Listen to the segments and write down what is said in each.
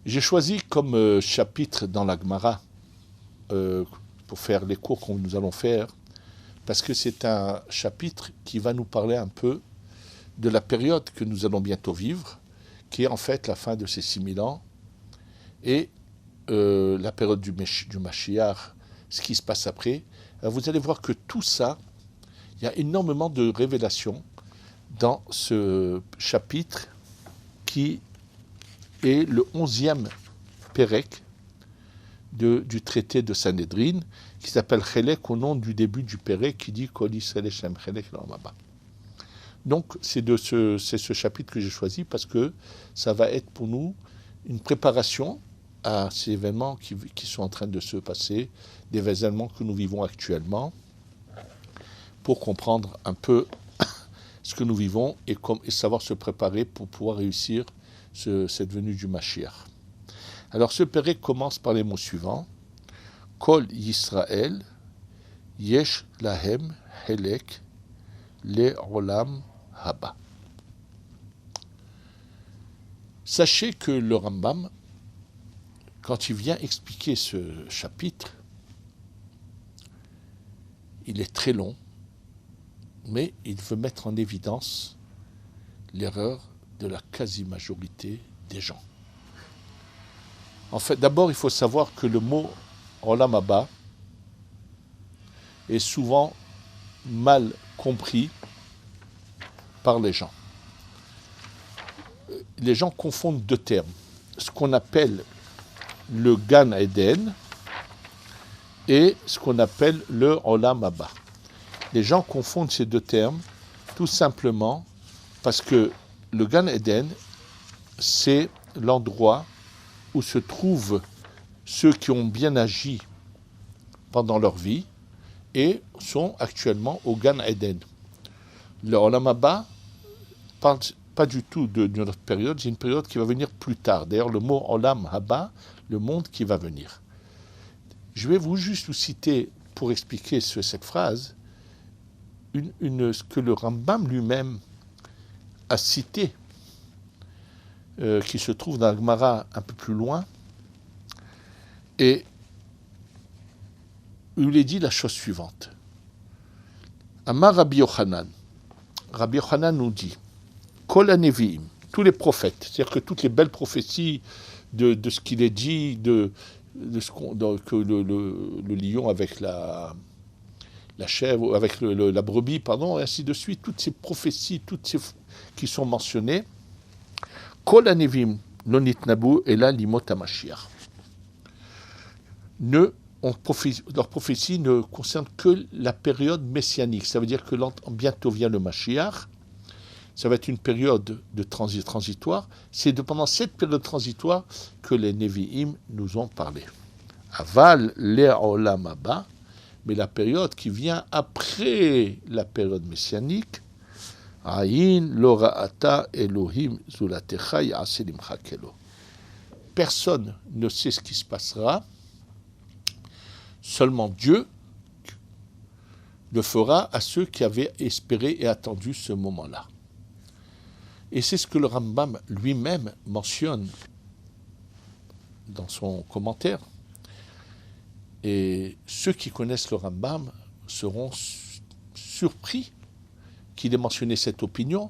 J'ai choisi comme chapitre dans la Gemara, pour faire les cours que nous allons faire, parce que c'est un chapitre qui va nous parler un peu de la période que nous allons bientôt vivre, qui est en fait la fin de ces 6000 ans, et la période du Mashiach, ce qui se passe après. Alors vous allez voir que tout ça, il y a énormément de révélations dans ce chapitre qui est le 11e Pérec du traité de Sanhedrin, qui s'appelle Chelek au nom du début du Pérec, qui dit Kol Yisrael Hashem Chelek L'Amaba. Donc c'est ce chapitre que j'ai choisi parce que ça va être pour nous une préparation à ces événements qui sont en train de se passer, des événements que nous vivons actuellement, pour comprendre un peu ce que nous vivons et savoir se préparer pour pouvoir réussir cette venue du Mashiach. Alors ce Pérec commence par les mots suivants. Kol Yisrael, Yesh Lahem Helek Le Olam Haba. Sachez que le Rambam, quand il vient expliquer ce chapitre, il est très long, mais il veut mettre en évidence l'erreur de la quasi-majorité des gens. En fait, d'abord, il faut savoir que le mot Olam Haba est souvent mal compris par les gens. Les gens confondent deux termes. Ce qu'on appelle le Gan Eden et ce qu'on appelle le Olam Haba. Les gens confondent ces deux termes tout simplement parce que le Gan Eden, c'est l'endroit où se trouvent ceux qui ont bien agi pendant leur vie et sont actuellement au Gan Eden. Le Olam Haba parle pas du tout de notre période, c'est une période qui va venir plus tard. D'ailleurs, le mot Olam Haba, le monde qui va venir. Je vais juste vous citer, pour expliquer cette phrase, ce que le Rambam lui-même a cité, qui se trouve dans la Gemara un peu plus loin, et il est dit la chose suivante. Amar Rabbi Yochanan. Rabbi Yochanan nous dit Kol HaNevi'im, tous les prophètes, c'est-à-dire que toutes les belles prophéties de ce qu'il est dit, que le lion avec la chèvre, avec la brebis, pardon, et ainsi de suite, toutes ces prophéties, qui sont mentionnées, Kol HaNevi'im lo nitnabu ela limot HaMashiach. Leur prophétie ne concerne que la période messianique. Ça veut dire que bientôt vient le Mashiach. Ça va être une période de transitoire. C'est pendant cette période transitoire que les Nevi'im nous ont parlé. Aval le Olam Haba, mais la période qui vient après la période messianique, Aïn lo ra'ata Elohim zulatecha ya'aseh limcha kelo. Personne ne sait ce qui se passera. Seulement Dieu le fera à ceux qui avaient espéré et attendu ce moment-là. Et c'est ce que le Rambam lui-même mentionne dans son commentaire. Et ceux qui connaissent le Rambam seront surpris qu'il ait mentionné cette opinion,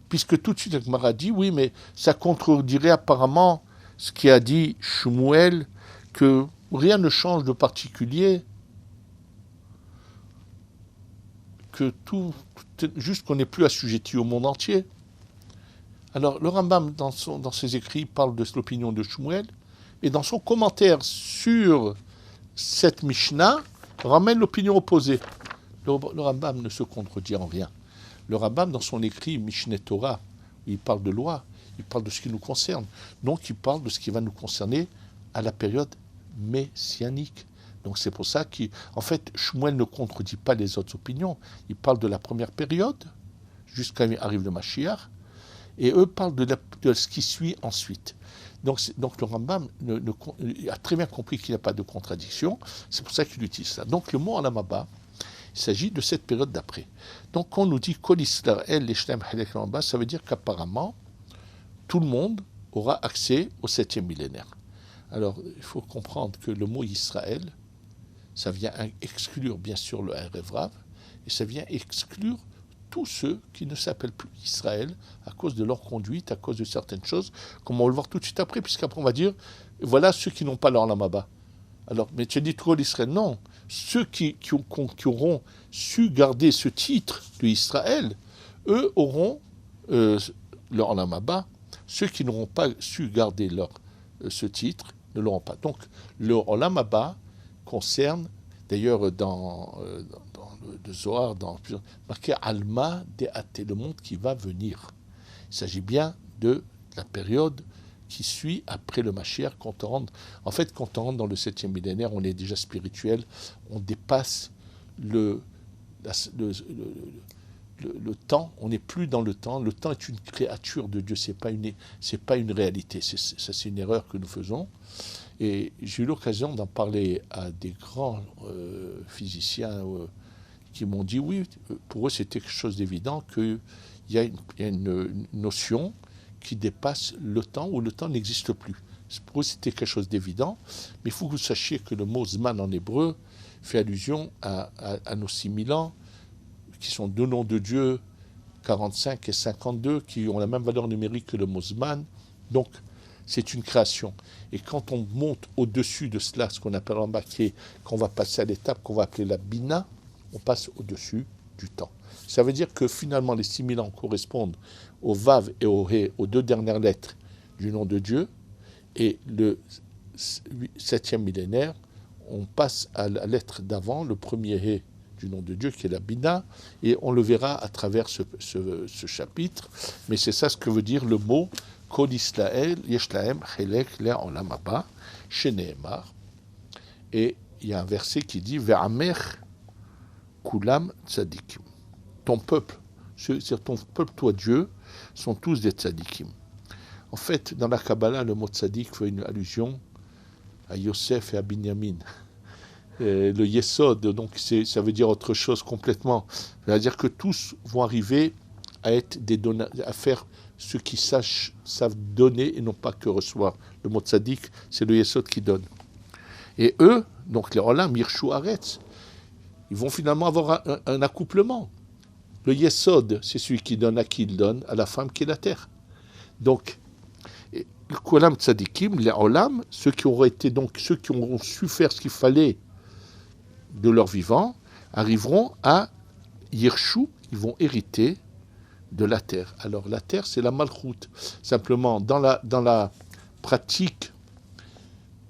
puisque tout de suite, le Gemara dit, oui, mais ça contredirait apparemment ce qu'a dit Shmuel, que rien ne change de particulier, que juste qu'on n'est plus assujetti au monde entier. Alors, le Rambam, dans ses écrits, parle de l'opinion de Shmuel, et dans son commentaire sur cette Mishnah, ramène l'opinion opposée. Le Rambam ne se contredit en rien. Le Rambam, dans son écrit Mishneh Torah, il parle de loi, il parle de ce qui nous concerne. Donc, il parle de ce qui va nous concerner à la période messianique. Donc, c'est pour ça qu'en fait, Shmuel ne contredit pas les autres opinions. Il parle de la première période, jusqu'à arrive le Mashiach, et eux parlent de ce qui suit ensuite. Donc le Rambam a très bien compris qu'il n'y a pas de contradiction, c'est pour ça qu'il utilise ça. Donc le mot Olam Haba, il s'agit de cette période d'après. Donc quand on nous dit Kol Yisrael Leshem Helek L'Amaba, ça veut dire qu'apparemment, tout le monde aura accès au 7e millénaire. Alors, il faut comprendre que le mot Israël, ça vient exclure bien sûr le Erev Rav, et ça vient exclure tous ceux qui ne s'appellent plus Israël à cause de leur conduite, à cause de certaines choses, comme on va le voir tout de suite après, puisqu'après on va dire, voilà ceux qui n'ont pas leur Lamaba. Alors, mais tu as dit trop l'Israël. Non, ceux qui auront su garder ce titre de Israël, eux auront leur Lamaba. Ceux qui n'auront pas su garder ce titre ne l'auront pas. Donc, le Olam Haba concerne, d'ailleurs, dans le Zohar, marqué Alma De'ate, le monde qui va venir. Il s'agit bien de la période qui suit après le Mashiach. Quand on rentre dans le 7e millénaire, on est déjà spirituel, on dépasse le temps, on n'est plus dans le temps. Le temps est une créature de Dieu, c'est pas une réalité. C'est une erreur que nous faisons. Et j'ai eu l'occasion d'en parler à des grands physiciens qui m'ont dit, oui, pour eux c'était quelque chose d'évident, qu'il y a une notion qui dépasse le temps, où le temps n'existe plus. Pour eux c'était quelque chose d'évident, mais il faut que vous sachiez que le mot Zman en hébreu fait allusion à nos 6000 ans, qui sont deux noms de Dieu, 45 et 52, qui ont la même valeur numérique que le mot Zman. Donc, c'est une création. Et quand on monte au-dessus de cela, ce qu'on appelle en baquet, qu'on va passer à l'étape qu'on va appeler la Bina, on passe au-dessus du temps. Ça veut dire que finalement, les 6000 ans correspondent au Vav et au He, aux deux dernières lettres du nom de Dieu, et le 7e millénaire, on passe à la lettre d'avant, le premier He du nom de Dieu, qui est la Bina, et on le verra à travers ce chapitre, mais c'est ça ce que veut dire le mot Kol Israël, Yesh Lahem, Chelek, Le Olam Haba, Sheneemar. Et il y a un verset qui dit Ve'amer Kulam Tzadikim. Ton peuple, c'est-à-dire ton peuple, toi Dieu, sont tous des tzadikim. En fait, dans la Kabbalah, le mot tzadik fait une allusion à Yosef et à Binyamin. Le Yesod, donc ça veut dire autre chose complètement. C'est-à-dire que tous vont arriver à être à faire ceux qui savent donner et non pas que recevoir. Le mot tzadik, c'est le Yesod qui donne. Et eux, donc les Olam, Mirshu Aretz, ils vont finalement avoir un accouplement. Le Yesod, c'est celui qui donne à qui il donne, à la femme qui est la terre. Donc, le Kolam Tzadikim, les Olam, ceux qui auront su faire ce qu'il fallait de leur vivant, arriveront à Yirshu, ils vont hériter de la terre. Alors la terre, c'est la Malchut. Simplement, dans la pratique,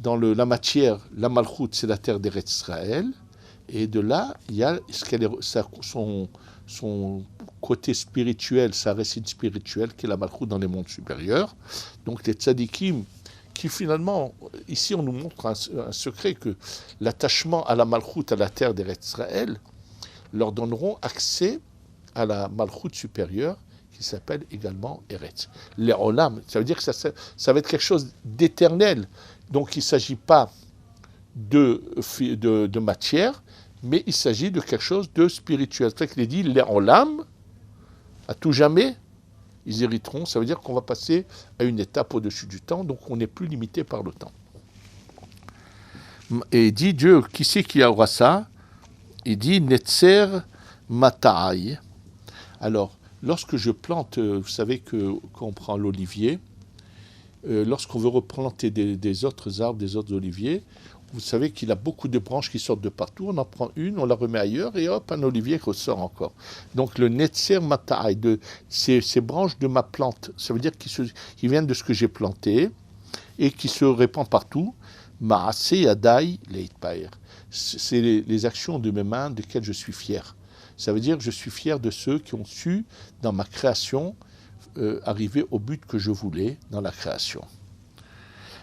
dans la matière, la Malchut, c'est la terre d'Eretz Israël, et de là, il y a son côté spirituel, sa racine spirituelle, qui est la Malchut dans les mondes supérieurs. Donc les tzadikim, qui finalement, ici on nous montre un secret, que l'attachement à la Malchut, à la terre d'Eretz Israël, leur donneront accès à la Malchut supérieure, qui s'appelle également Eretz. Les Olam, ça veut dire que ça va être quelque chose d'éternel. Donc il ne s'agit pas de matière, mais il s'agit de quelque chose de spirituel. C'est ça qu'il est dit, les Olam, à tout jamais, ils hériteront. Ça veut dire qu'on va passer à une étape au-dessus du temps, donc on n'est plus limité par le temps. Et il dit, Dieu, qui c'est qui aura ça? Il dit, Netzer Mataï. Alors, lorsque je plante, vous savez qu'on prend l'olivier, lorsqu'on veut replanter des autres arbres, des autres oliviers, vous savez qu'il a beaucoup de branches qui sortent de partout, on en prend une, on la remet ailleurs, et hop, un olivier ressort encore. Donc le Netzer Mataï, ces branches de ma plante, ça veut dire qu'ils viennent de ce que j'ai planté, et qui se répand partout, Maase Yadai Leitpaer. C'est les actions de mes mains desquelles je suis fier. Ça veut dire que je suis fier de ceux qui ont su, dans ma création, arriver au but que je voulais dans la création.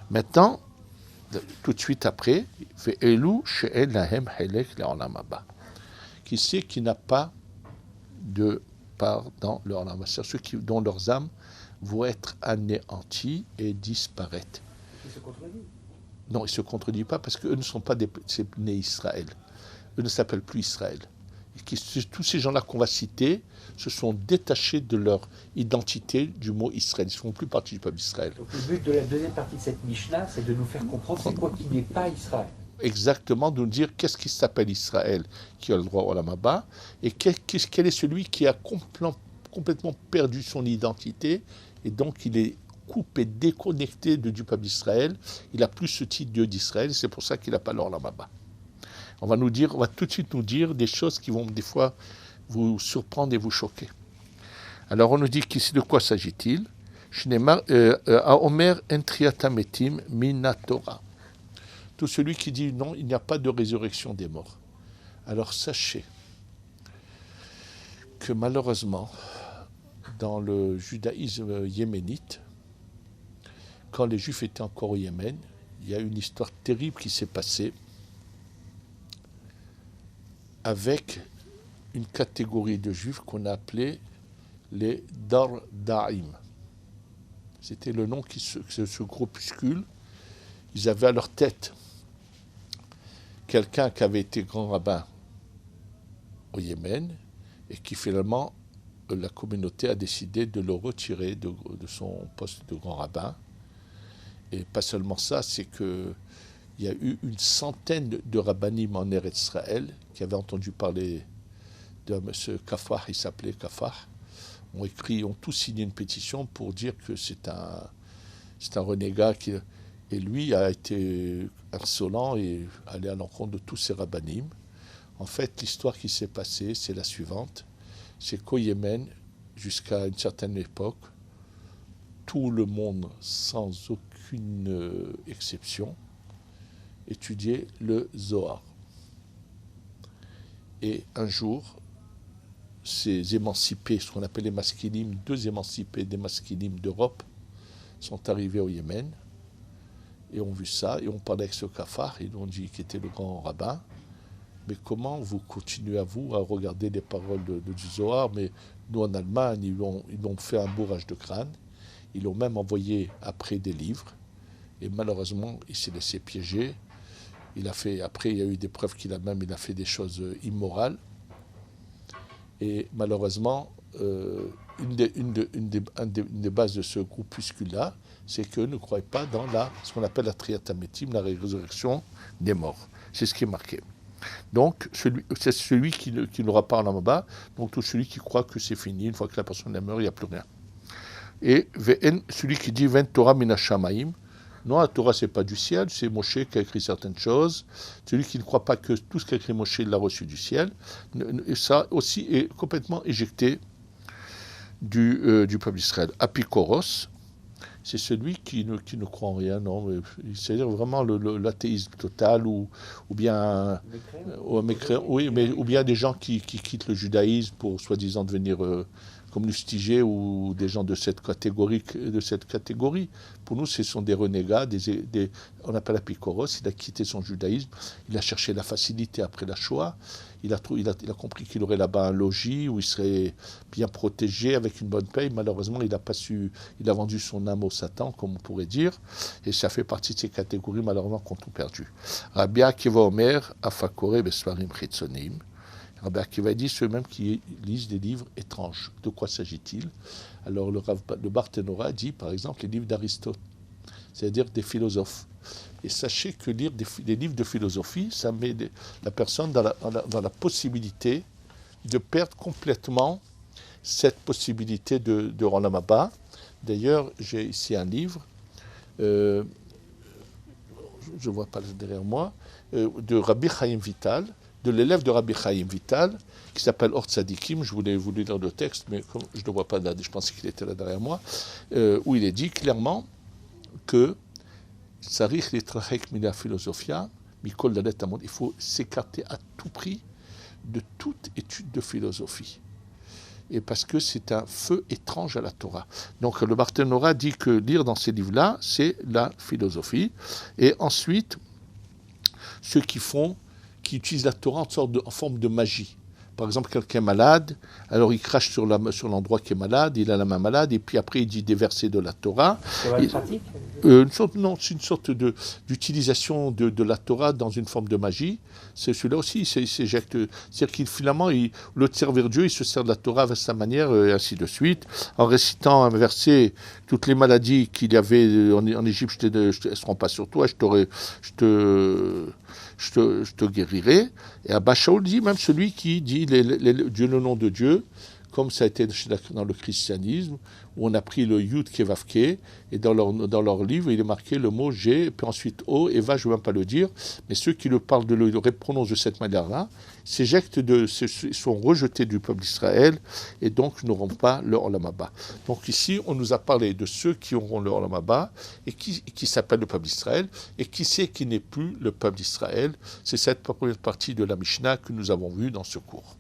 Maintenant, tout de suite après, Ve'elu she'en lahem helek le'olam haba. Qui c'est qui n'a pas de part dans le olam haba, c'est-à-dire ceux dont leurs âmes vont être anéanties et disparaître. Ils se contredisent. Non, ils ne se contredisent pas parce qu'eux ne sont pas nés Israël. Eux ne s'appellent plus Israël. Tous ces gens-là qu'on va citer se sont détachés de leur identité du mot Israël. Ils ne font plus partie du peuple d'Israël. Donc le but de la deuxième partie de cette Mishnah, c'est de nous faire comprendre c'est quoi qui n'est pas Israël. Exactement, de nous dire qu'est-ce qui s'appelle Israël, qui a le droit au Olam Haba, et quel est celui qui a complètement perdu son identité, et donc il est coupé, déconnecté du peuple d'Israël. Il n'a plus ce titre Dieu d'Israël, c'est pour ça qu'il n'a pas le Olam Haba. On va tout de suite nous dire des choses qui vont des fois vous surprendre et vous choquer. Alors on nous dit qu'ici de quoi s'agit-il? Omer entriatametim minatora. Tout celui qui dit non, il n'y a pas de résurrection des morts. Alors sachez que malheureusement, dans le judaïsme yéménite, quand les Juifs étaient encore au Yémen, il y a une histoire terrible qui s'est passée avec une catégorie de Juifs qu'on a appelée les Dar Da'im. C'était le nom ce groupuscule. Ils avaient à leur tête quelqu'un qui avait été grand rabbin au Yémen et qui finalement, la communauté a décidé de le retirer de son poste de grand rabbin. Et pas seulement ça, c'est qu'il y a eu une centaine de rabbinim en Eretz Israël qui avaient entendu parler de M. Kafar, il s'appelait Kafar, ont tous signé une pétition pour dire que c'est un renégat et lui a été insolent et allé à l'encontre de tous ces rabbinim. En fait, l'histoire qui s'est passée, c'est la suivante. C'est qu'au Yémen, jusqu'à une certaine époque, tout le monde, sans aucune exception, étudiait le Zohar. Et un jour, ces émancipés, ce qu'on appelle les maskilim, deux émancipés des maskilim d'Europe, sont arrivés au Yémen et ont vu ça, et ont parlé avec ce Kafar, ils ont dit qu'il était le grand rabbin, mais comment vous continuez à regarder les paroles du Zohar, mais nous en Allemagne, ils ont fait un bourrage de crâne, ils l'ont même envoyé après des livres, et malheureusement, il s'est laissé piéger. Après, il y a eu des preuves qu'il a fait des choses immorales. Et malheureusement, une des bases de ce groupuscule-là, c'est que ne croyez pas dans ce qu'on appelle la triatamétim, la résurrection des morts. C'est ce qui est marqué. Donc, c'est celui qui n'aura pas en Olam, donc tout celui qui croit que c'est fini, une fois que la personne est morte, il n'y a plus rien. Et celui qui dit Ven Torah mina shamaim, non, la Torah, ce n'est pas du ciel, c'est Moshe qui a écrit certaines choses. Celui qui ne croit pas que tout ce qu'a écrit Moshe, il l'a reçu du ciel. Et ça aussi est complètement éjecté du peuple d'Israël. Apikoros, c'est celui qui ne croit en rien, non, c'est-à-dire vraiment l'athéisme total, ou bien ou bien des gens qui quittent le judaïsme pour soi-disant devenir comme Lustiger ou des gens de cette catégorie. Pour nous, ce sont des renégats, on appelle Apikoros. Il a quitté son judaïsme, il a cherché la facilité après la Shoah, il a compris qu'il aurait là-bas un logis où il serait bien protégé avec une bonne paye. Malheureusement, il a vendu son âme au Satan, comme on pourrait dire, et ça fait partie de ces catégories, malheureusement, qu'on a tout perdu. Rabbi Akiva Omer, Afakore Besfarim Chitzonim. Rabbi Akiva dit ceux-mêmes qui lisent des livres étranges. De quoi s'agit-il? Alors le Barthénora dit par exemple les livres d'Aristote, c'est-à-dire des philosophes. Et sachez que lire des livres de philosophie, ça met la personne dans la possibilité de perdre complètement cette possibilité de Olam Haba. D'ailleurs, j'ai ici un livre, je ne vois pas derrière moi, de Rabbi Chaim Vital, de l'élève de Rabbi Chaim Vital, qui s'appelle Or Tzadikim. Je voulais vous lire le texte, mais comme je ne le vois pas là, je pensais qu'il était là derrière moi, où il est dit clairement que Sarich litrachek mina philosophia, mikol dalet amod, il faut s'écarter à tout prix de toute étude de philosophie. Et parce que c'est un feu étrange à la Torah. Donc le Barthénora dit que lire dans ces livres-là, c'est la philosophie. Et ensuite, ceux qui utilisent la Torah en forme de magie. Par exemple, quelqu'un est malade, alors il crache sur l'endroit qui est malade, il a la main malade, et puis après il dit des versets de la Torah. C'est pratique. Non, c'est une sorte d'utilisation de la Torah dans une forme de magie. C'est celui-là aussi, il s'éjecte. C'est-à-dire qu'il finalement, le servir Dieu, il se sert de la Torah à sa manière, et ainsi de suite. En récitant un verset, toutes les maladies qu'il y avait en Égypte, elles ne seront pas sur toi, je te guérirai. Et Abba Shaul dit, même celui qui dit le nom de Dieu, comme ça a été dans le christianisme, où on a pris le Yud Kevavke, et dans leur livre, il est marqué le mot G, puis ensuite O, et Va, je ne vais même pas le dire, mais ceux qui le parlent, le prononcent de cette manière-là, sont rejetés du peuple d'Israël, et donc n'auront pas le Olam Haba. Donc ici, on nous a parlé de ceux qui auront le Olam Haba, et qui s'appellent le peuple d'Israël, et qui sait qui n'est plus le peuple d'Israël. C'est cette première partie de la Mishnah que nous avons vue dans ce cours.